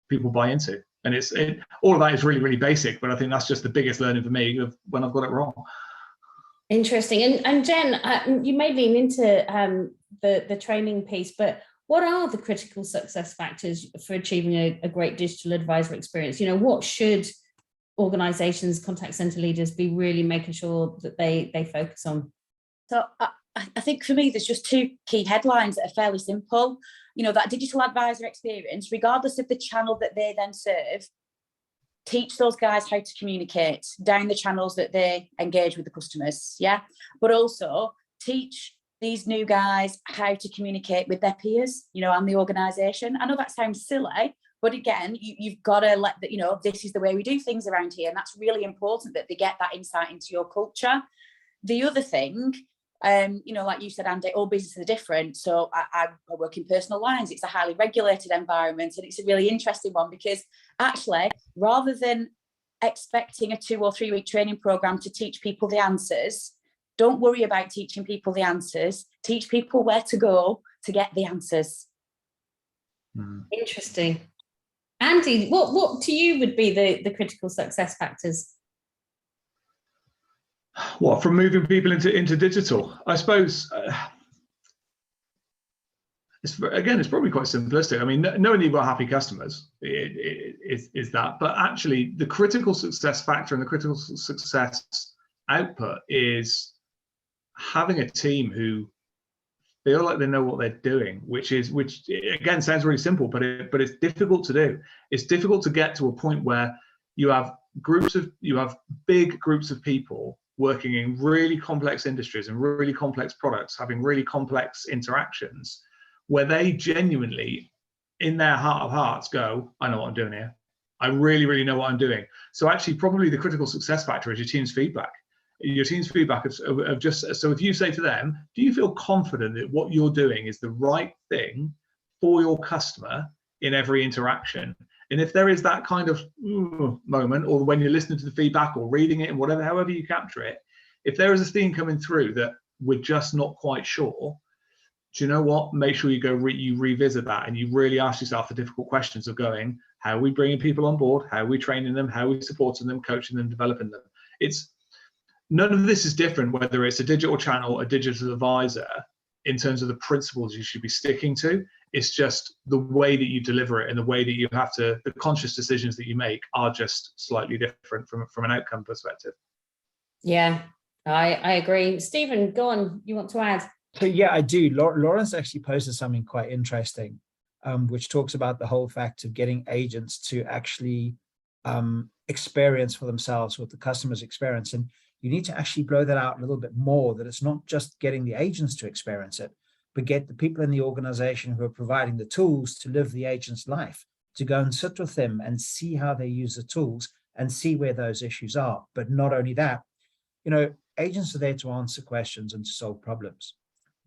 people buy into. And all of that is really, really basic, but I think that's just the biggest learning for me of when I've got it wrong. Interesting. And Jen, you may lean into the training piece, but what are the critical success factors for achieving a great digital advisor experience? You know, what should organizations, contact center leaders be really making sure that they focus on? So I think for me, there's just two key headlines that are fairly simple. You know, that digital advisor experience, regardless of the channel that they then serve, teach those guys how to communicate down the channels that they engage with the customers, yeah? But also teach these new guys how to communicate with their peers, you know, and the organisation. I know that sounds silly, but again, you've got to let that, you know, this is the way we do things around here. And that's really important that they get that insight into your culture. The other thing, you know, like you said, Andy, all businesses are different. So I work in personal lines. It's a highly regulated environment, and it's a really interesting one, because actually, rather than expecting a 2 or 3 week training program to teach people the answers, don't worry about teaching people the answers. Teach people where to go to get the answers. Interesting. Andy, what to you would be the critical success factors? What, from moving people into digital? I suppose it's probably quite simplistic. I mean, knowing you've got happy customers is that, but actually the critical success factor and the critical success output is having a team who feel like they know what they're doing, which again sounds really simple, but it's difficult to do. It's difficult to get to a point where you have big groups of people working in really complex industries and really complex products, having really complex interactions, where they genuinely, in their heart of hearts, go, I know what I'm doing here. I really, really know what I'm doing. So actually, probably the critical success factor is your team's feedback. Your team's feedback of just, so if you say to them, do you feel confident that what you're doing is the right thing for your customer in every interaction? And if there is that kind of moment, or when you're listening to the feedback or reading it and whatever, however you capture it, if there is a theme coming through that we're just not quite sure, do you know what? Make sure you you revisit that, and you really ask yourself the difficult questions of going, how are we bringing people on board? How are we training them? How are we supporting them, coaching them, developing them? None of this is different, whether it's a digital channel, a digital advisor, in terms of the principles you should be sticking to. It's just the way that you deliver it and the way that you have to, the conscious decisions that you make are just slightly different from an outcome perspective. Yeah, I agree. Stephen, go on. You want to add? So yeah, I do. Lawrence actually posted something quite interesting, which talks about the whole fact of getting agents to actually experience for themselves what the customer's experience. And you need to actually blow that out a little bit more, that it's not just getting the agents to experience it, but get the people in the organization who are providing the tools to live the agent's life, to go and sit with them and see how they use the tools and see where those issues are. But not only that, you know, agents are there to answer questions and to solve problems.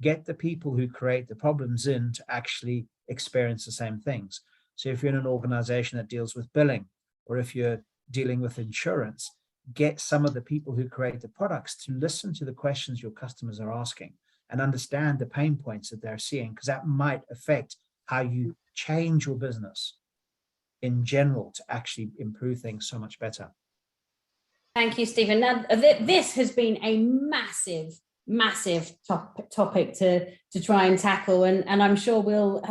Get the people who create the problems in to actually experience the same things. So if you're in an organization that deals with billing, or if you're dealing with insurance, get some of the people who create the products to listen to the questions your customers are asking and understand the pain points that they're seeing, because that might affect how you change your business in general to actually improve things so much better. Thank you, Stephen. Now, this has been a massive topic to try and tackle, and I'm sure we'll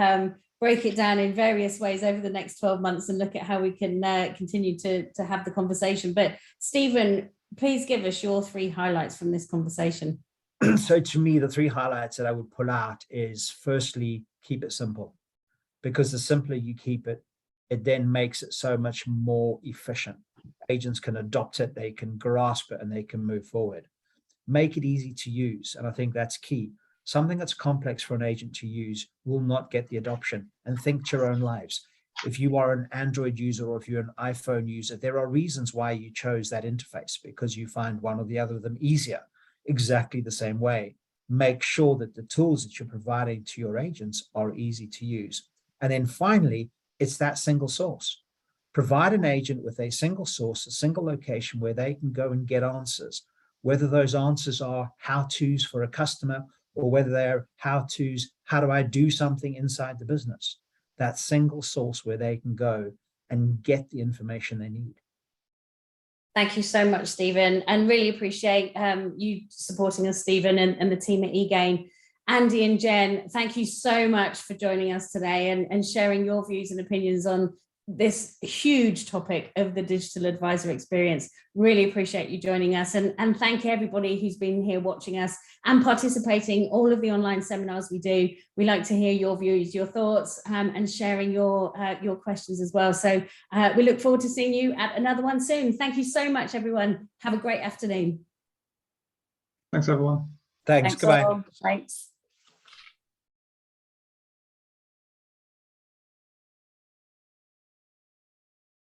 break it down in various ways over the next 12 months and look at how we can continue to have the conversation. But Stephen, please give us your 3 highlights from this conversation. So to me, the 3 highlights that I would pull out is, firstly, keep it simple, because the simpler you keep it, it then makes it so much more efficient. Agents can adopt it, they can grasp it, and they can move forward. Make it easy to use, and I think that's key. Something that's complex for an agent to use will not get the adoption. And think to your own lives. If you are an Android user or if you're an iPhone user, there are reasons why you chose that interface, because you find one or the other of them easier. Exactly the same way. Make sure that the tools that you're providing to your agents are easy to use. And then finally, it's that single source. Provide an agent with a single source, a single location where they can go and get answers, whether those answers are how-tos for a customer or whether they're how-tos, how do I do something inside the business. That single source where they can go and get the information they need. Thank you so much, Stephen, and really appreciate you supporting us, Stephen, and the team at eGain. Andy and Jen, thank you so much for joining us today and sharing your views and opinions on this huge topic of the digital advisor experience. Really appreciate you joining us, and thank everybody who's been here watching us and participating all of the online seminars we do. We like to hear your views, your thoughts, and sharing your questions as well. So we look forward to seeing you at another one soon. Thank you so much, everyone. Have a great afternoon. Thanks, everyone. Thanks. Goodbye. Thanks.